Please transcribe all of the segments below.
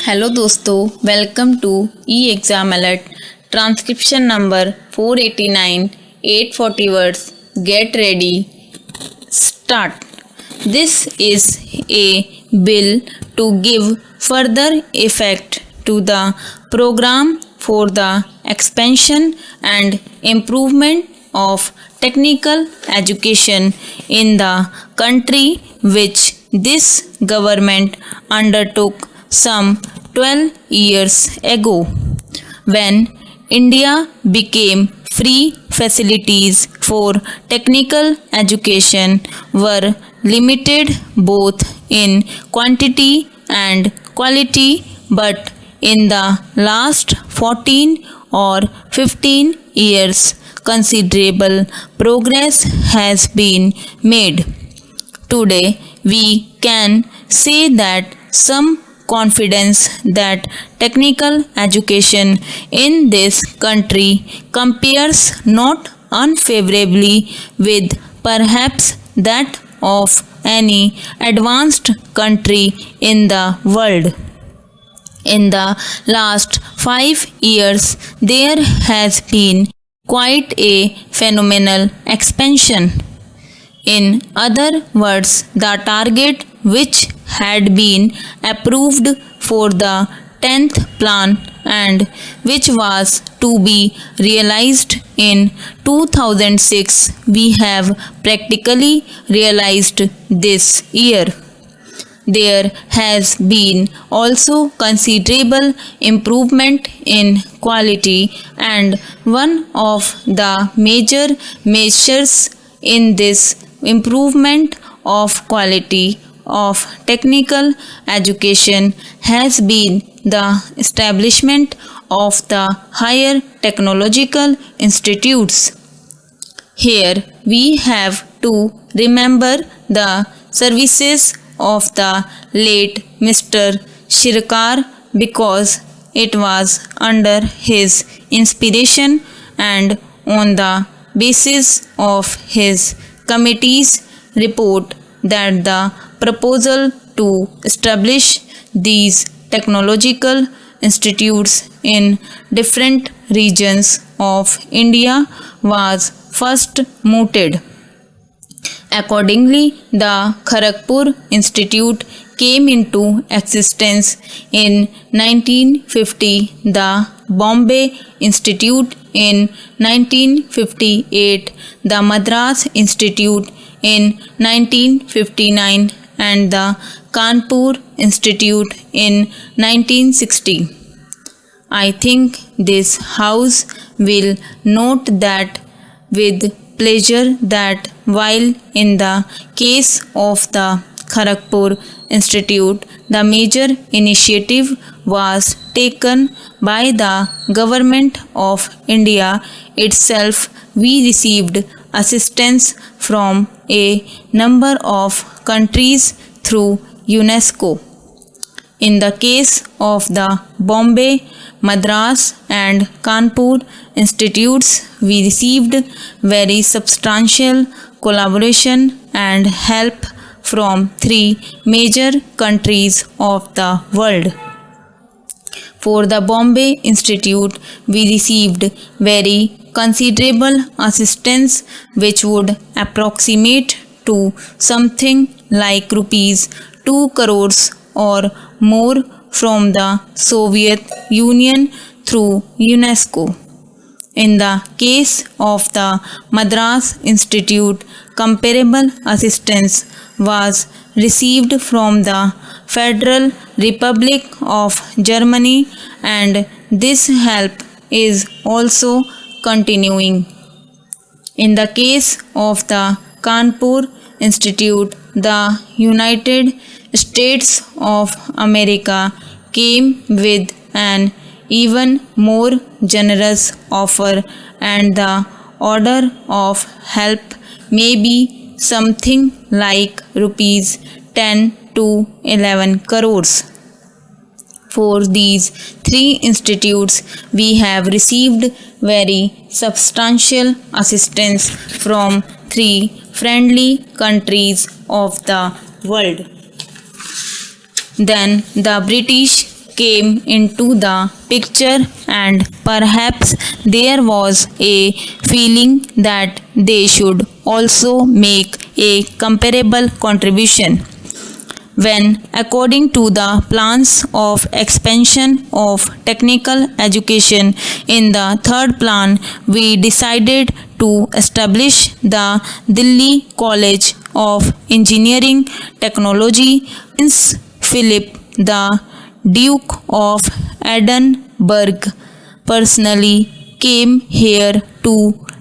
Hello दोस्तों, welcome to e exam alert. Transcription number 489, 840 words. Get ready, start. This is a bill to give further effect to the programme for the expansion and improvement of technical education in the country, which this government undertook some 12 years ago. When India became free, facilities for technical education were limited both in quantity and quality, but in the last 14 or 15 years, considerable progress has been made. Today, we can say that some confidence that technical education in this country compares not unfavorably with perhaps that of any advanced country in the world. In the last 5 years, there has been quite a phenomenal expansion. In other words, the target which had been approved for the 10th plan and which was to be realized in 2006, we have practically realized this year. There has been also considerable improvement in quality, and one of the major measures in this improvement of quality of technical education has been the establishment of the higher technological institutes. Here we have to remember the services of the late Mr. Shirkar, because it was under his inspiration and on the basis of his committee's report that the proposal to establish these technological institutes in different regions of India was first mooted. Accordingly, the Kharagpur Institute came into existence in 1950, the Bombay Institute in 1958, the Madras Institute in 1959, and the Kanpur Institute in 1960. I think this House will note that with pleasure that while in the case of the Kharagpur Institute, the major initiative was taken by the government of India itself, we received assistance from a number of countries through UNESCO. In the case of the Bombay, Madras and Kanpur institutes, we received very substantial collaboration and help from 3 major countries of the world. For the Bombay Institute, we received very considerable assistance, which would approximate to something like rupees 2 crores or more from the Soviet Union through UNESCO. In the case of the Madras Institute, comparable assistance was received from the Federal Republic of Germany, and this help is also continuing. In the case of the Kanpur Institute, the United States of America came with an even more generous offer, and the order of help may be something like rupees 10 to 11 crores. For these 3 institutes, we have received very substantial assistance from 3 friendly countries of the world. Then the British came into the picture, and perhaps there was a feeling that they should also make a comparable contribution. When, according to the plans of expansion of technical education in the third plan, we decided to establish the Delhi College of Engineering Technology, Prince Philip, the Duke of Edinburgh, personally came here to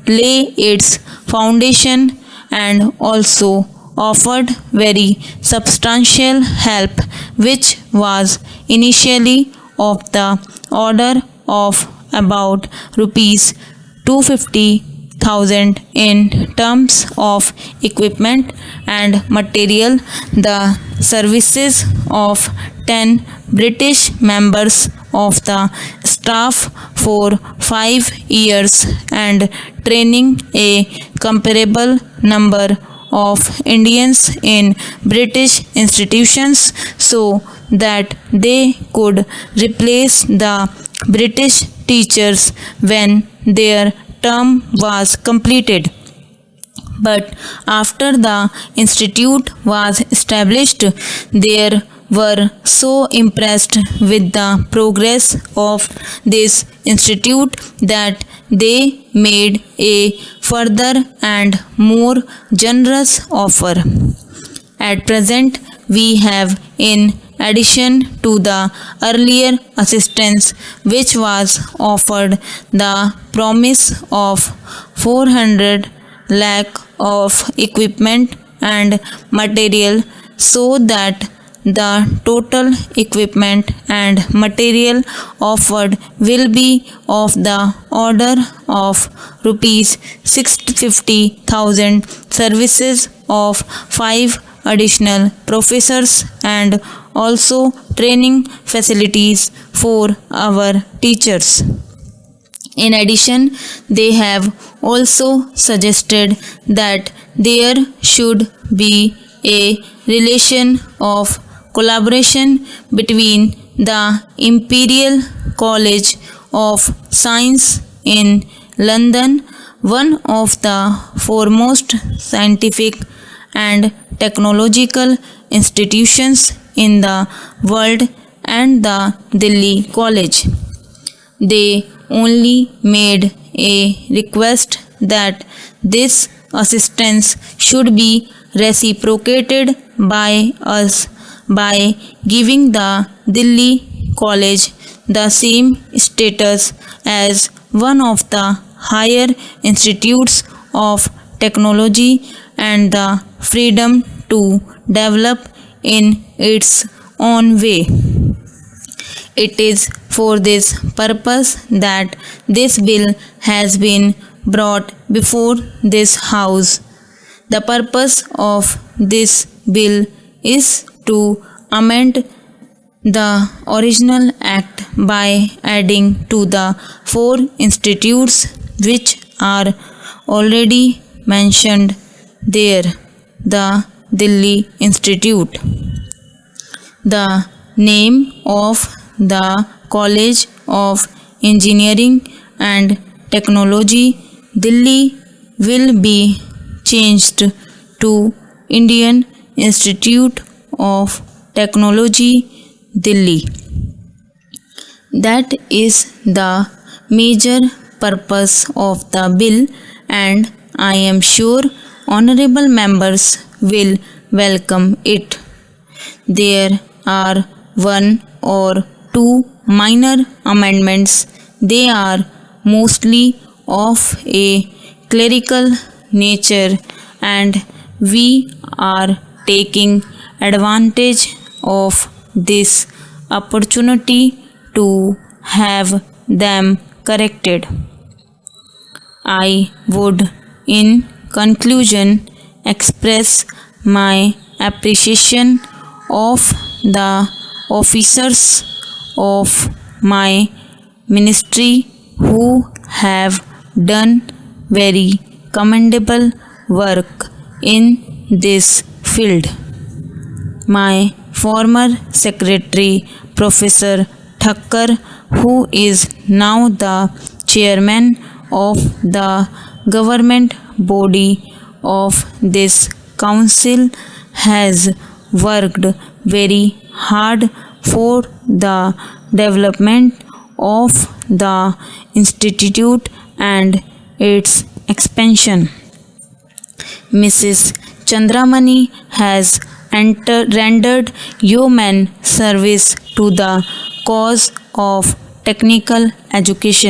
lay its foundation and also offered very substantial help, which was initially of the order of about rupees 250,000 in terms of equipment and material. The services of 10 British members of the staff for 5 years and training a comparable number of Indians in British institutions so that they could replace the British teachers when their term was completed. But after the institute was established, they were so impressed with the progress of this institute that they made a further and more generous offer. At present, we have, in addition to the earlier assistance which was offered, the promise of 400 lakh of equipment and material, so that the total equipment and material offered will be of the order of rupees 650,000, services of 5 additional professors, and also training facilities for our teachers. In addition, they have also suggested that there should be a relation of collaboration between the Imperial College of Science in London, one of the foremost scientific and technological institutions in the world, and the Delhi College. They only made a request that this assistance should be reciprocated by us by giving the Delhi College the same status as one of the higher institutes of technology and the freedom to develop in its own way. It is for this purpose that this bill has been brought before this House. The purpose of this bill is to amend the original act by adding to the 4 institutes which are already mentioned there the Delhi Institute. The name of the College of Engineering and Technology, Delhi, will be changed to Indian Institute of Technology, Delhi. That is the major purpose of the bill, and I am sure honorable members will welcome it. There are 1 or 2 minor amendments. They are mostly of a clerical nature, and we are taking advantage of this opportunity to have them corrected. I would, in conclusion, express my appreciation of the officers of my ministry who have done very commendable work in this field. My former secretary, Professor Thakkar, who is now the chairman of the government body of this council, has worked very hard for the development of the institute and its expansion. Mrs. Chandramani has rendered yeoman service to the cause of technical education.